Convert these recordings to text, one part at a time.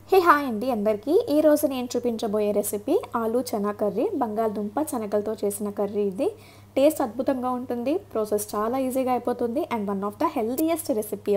hey hi అండి అందరికీ ఈరోజు నేను చూపించబోయే రెసిపీ ఆలు చనా కర్రీ బంగాళదుంప శనగలతో చేసిన కర్రీ ఇది టేస్ట్ అద్భుతంగా ఉంటుంది ప్రాసెస్ చాలా ఈజీగా అయిపోతుంది and one of the healthiest recipe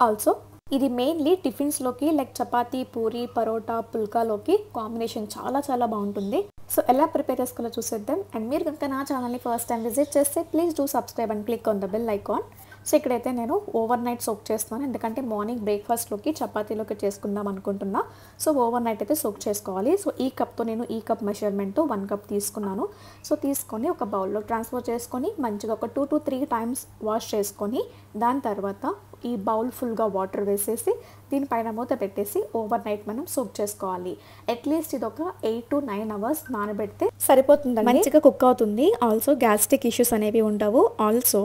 also ఇది మెయిన్లీ టిఫిన్స్లోకి లైక్ చపాతీ పూరి పరోటా పుల్కాలోకి కాంబినేషన్ చాలా బాగుంటుంది సో ఎలా ప్రిపేర్ చేసుకోవాలో చూసేద్దాం అండ్ మీరు కనుక నా ఛానల్ని ఫస్ట్ టైం విజిట్ చేస్తే please do subscribe and click on the bell icon so ఇక్కడైతే నేను ఓవర్ నైట్ సోక్ చేస్తున్నాను ఎందుకంటే మార్నింగ్ బ్రేక్ఫాస్ట్లోకి చపాతీలోకి చేసుకుందాం అనుకుంటున్నా సో ఓవర్ నైట్ అయితే సోక్ చేసుకోవాలి సో ఈ కప్తో నేను ఈ కప్ మెజర్మెంట్తో 1 కప్ తీసుకున్నాను సో తీసుకొని ఒక బౌల్లో ట్రాన్స్ఫర్ చేసుకొని మంచిగా ఒక 2 to 3 టైమ్స్ వాష్ చేసుకొని దాని తర్వాత ఈ బౌల్ ఫుల్గా వాటర్ వేసేసి దీనిపైన మూత పెట్టేసి ఓవర్ నైట్ మనం సోక్ చేసుకోవాలి అట్లీస్ట్ ఇది ఒక 8 to 9 అవర్స్ నానబెడితే సరిపోతుందండి మంచిగా కుక్ అవుతుంది ఆల్సో గ్యాస్ట్రిక్ ఇష్యూస్ అనేవి ఉండవు ఆల్సో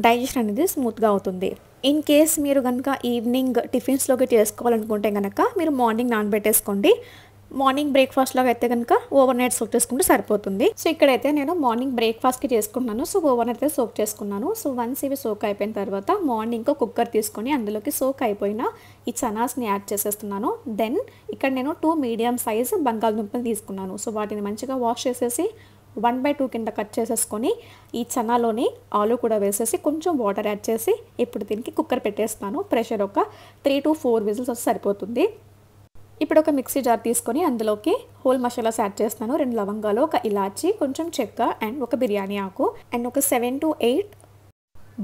డైజెషన్ అనేది స్మూత్గా అవుతుంది ఇన్ కేస్ మీరు కనుక ఈవినింగ్ టిఫిన్స్లోకి చేసుకోవాలనుకుంటే కనుక మీరు మార్నింగ్ నానబెట్టేసుకోండి మార్నింగ్ బ్రేక్ఫాస్ట్లోకి అయితే కనుక ఓవర్ నైట్ సోక్ చేసుకుంటే సరిపోతుంది సో ఇక్కడైతే నేను మార్నింగ్ బ్రేక్ఫాస్ట్కి చేసుకున్నాను సో ఓవర్ నైట్ అయితే సోక్ చేసుకున్నాను సో వన్స్ ఇవి సోక్ అయిపోయిన తర్వాత మార్నింగ్ కుక్కర్ తీసుకొని అందులోకి సోక్ అయిపోయిన ఈ చనాస్ని యాడ్ చేసేస్తున్నాను దెన్ ఇక్కడ నేను 2 మీడియం సైజ్ బంగాళదుంపలు తీసుకున్నాను సో వాటిని మంచిగా వాష్ చేసేసి 1/2 కింద కట్ చేసేసుకొని ఈ చనాలోని ఆలు కూడా వేసేసి కొంచెం వాటర్ యాడ్ చేసి ఇప్పుడు దీనికి కుక్కర్ పెట్టేస్తాను ప్రెషర్ ఒక 3 to 4 విజిల్స్ వస్తే సరిపోతుంది ఇప్పుడు ఒక మిక్సీ జార్ తీసుకొని అందులోకి హోల్ మసాలాస్ యాడ్ చేస్తాను 2 లవంగాలు ఒక ఇలాచి కొంచెం చెక్క అండ్ ఒక బిర్యానీ ఆకు అండ్ ఒక 7 to 8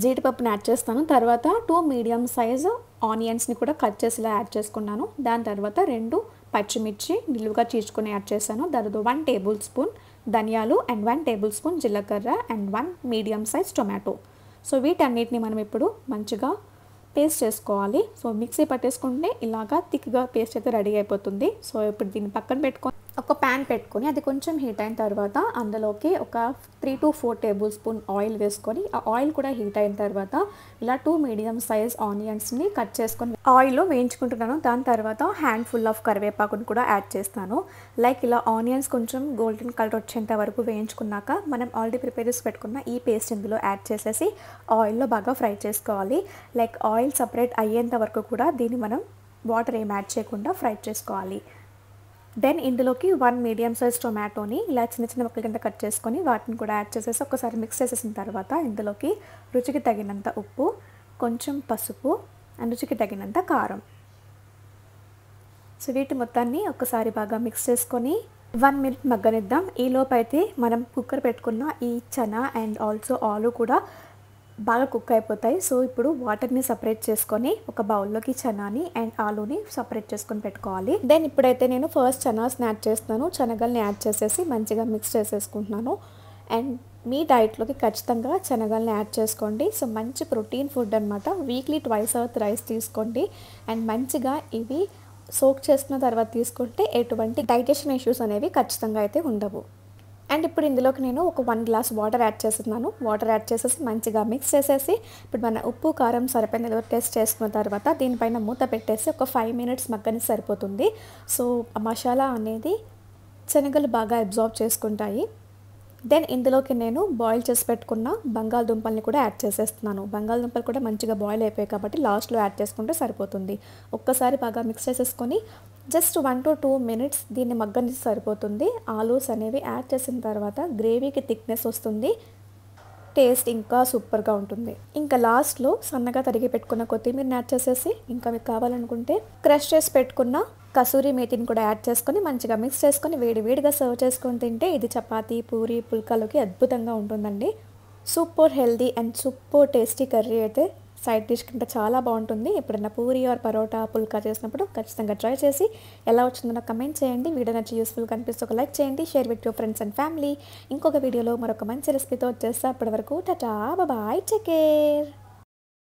జీడిపప్పుని యాడ్ చేస్తాను తర్వాత 2 మీడియం సైజు ఆనియన్స్ని కూడా కట్ చేసి ఇలా యాడ్ చేసుకున్నాను దాని తర్వాత 2 పచ్చిమిర్చి నిలువుగా చీల్చుకొని యాడ్ చేశాను దానితో 1 టేబుల్ స్పూన్ ధనియాలు అండ్ 1 టేబుల్ స్పూన్ జీలకర్ర and 1 medium size tomato so వీటన్నిటిని మనం ఇప్పుడు మంచిగా పేస్ట్ చేసుకోవాలి సో మిక్సీ పట్టేసుకుంటే ఇలాగా థిక్గా పేస్ట్ అయితే రెడీ అయిపోతుంది సో ఇప్పుడు దీన్ని పక్కన పెట్టుకొని ఒక ప్యాన్ పెట్టుకొని అది కొంచెం హీట్ అయిన తర్వాత అందులోకి ఒక 3 to 4 టేబుల్ స్పూన్ ఆయిల్ వేసుకొని ఆ ఆయిల్ కూడా హీట్ అయిన తర్వాత ఇలా 2 మీడియం సైజ్ ఆనియన్స్ని కట్ చేసుకొని ఆయిల్లో వేయించుకుంటున్నాను దాని తర్వాత హ్యాండ్ ఫుల్ ఆఫ్ కరివేపాకుని కూడా యాడ్ చేస్తాను లైక్ ఇలా ఆనియన్స్ కొంచెం గోల్డెన్ కలర్ వచ్చేంత వరకు వేయించుకున్నాక మనం ఆల్రెడీ ప్రిపేర్ చేసి పెట్టుకున్న ఈ పేస్ట్ ఇందులో యాడ్ చేసేసి ఆయిల్లో బాగా ఫ్రై చేసుకోవాలి లైక్ ఆయిల్ సపరేట్ అయ్యేంత వరకు కూడా దీన్ని మనం వాటర్ ఏం యాడ్ చేయకుండా ఫ్రై చేసుకోవాలి దెన్ ఇందులోకి 1 మీడియం సైజ్ టొమాటోని ఇలా చిన్న ముక్కల కింద కట్ చేసుకొని వాటిని కూడా యాడ్ చేసేసి ఒకసారి మిక్స్ చేసేసిన తర్వాత ఇందులోకి రుచికి తగినంత ఉప్పు కొంచెం పసుపు అండ్ రుచికి తగినంత కారం సో వీటి మొత్తాన్ని ఒకసారి బాగా మిక్స్ చేసుకొని 1 మినిట్ మగ్గనిద్దాం ఈలోపు అయితే మనం కుక్కర్ పెట్టుకున్న ఈ చనా అండ్ ఆల్సో ఆలు కూడా బాగా కుక్ అయిపోతాయి సో ఇప్పుడు వాటర్ని సపరేట్ చేసుకొని ఒక బౌల్లోకి చనాని అండ్ ఆలూని సపరేట్ చేసుకొని పెట్టుకోవాలి దెన్ ఇప్పుడైతే నేను ఫస్ట్ చనాస్ని యాడ్ చేస్తున్నాను శనగల్ని యాడ్ చేసేసి మంచిగా మిక్స్ చేసేసుకుంటున్నాను అండ్ మీ డైట్లోకి ఖచ్చితంగా శనగల్ని యాడ్ చేసుకోండి సో మంచి ప్రోటీన్ ఫుడ్ అనమాట వీక్లీ 2 or 3 రైస్ తీసుకోండి అండ్ మంచిగా ఇవి సోక్ చేసుకున్న తర్వాత తీసుకుంటే ఎటువంటి డైజెషన్ ఇష్యూస్ అనేవి ఖచ్చితంగా అయితే ఉండవు అండ్ ఇప్పుడు ఇందులోకి నేను ఒక 1 గ్లాస్ వాటర్ యాడ్ చేస్తున్నాను వాటర్ యాడ్ చేసేసి మంచిగా మిక్స్ చేసేసి ఇప్పుడు మన ఉప్పు కారం సరిపోయిన టెస్ట్ చేసుకున్న తర్వాత దీనిపైన మూత పెట్టేసి ఒక 5 మినిట్స్ మగ్గని సరిపోతుంది సో మసాలా అనేది శనగలు బాగా అబ్జార్బ్ చేసుకుంటాయి దెన్ ఇందులోకి నేను బాయిల్ చేసి పెట్టుకున్న బంగాళదుంపల్ని కూడా యాడ్ చేసేస్తున్నాను బంగాళదుంపలు కూడా మంచిగా బాయిల్ అయిపోయాయి కాబట్టి లాస్ట్లో యాడ్ చేసుకుంటే సరిపోతుంది ఒక్కసారి బాగా మిక్స్ చేసేసుకొని జస్ట్ 1 to 2 మినిట్స్ దీన్ని మగ్గని సరిపోతుంది ఆలూస్ అనేవి యాడ్ చేసిన తర్వాత గ్రేవీకి థిక్నెస్ వస్తుంది టేస్ట్ ఇంకా సూపర్గా ఉంటుంది ఇంకా లాస్ట్లో సన్నగా తరిగి పెట్టుకున్న కొత్తిమీరని యాడ్ చేసేసి ఇంకా మీకు కావాలనుకుంటే క్రష్ చేసి పెట్టుకున్న కసూరి మేతిని కూడా యాడ్ చేసుకొని మంచిగా మిక్స్ చేసుకొని వేడివేడిగా సర్వ్ చేసుకొని తింటే ఇది చపాతీ పూరి పుల్కాలోకి అద్భుతంగా ఉంటుందండి super healthy and super tasty curry అయితే సైడ్ డిష్ కింద చాలా బాగుంటుంది ఎప్పుడైనా పూరి ఆర్ పరోటా పుల్కా చేసినప్పుడు ఖచ్చితంగా ట్రై చేసి ఎలా వచ్చిందో నాకు కమెంట్ చేయండి వీడియో నచ్చి యూస్ఫుల్ కనిపిస్తే ఒక లైక్ చేయండి share with your friends and family ఇంకొక వీడియోలో మరొక మంచి రెసిపీతో వచ్చేస్తా అప్పటి వరకు టాటా బాయ్ టేక్ కేర్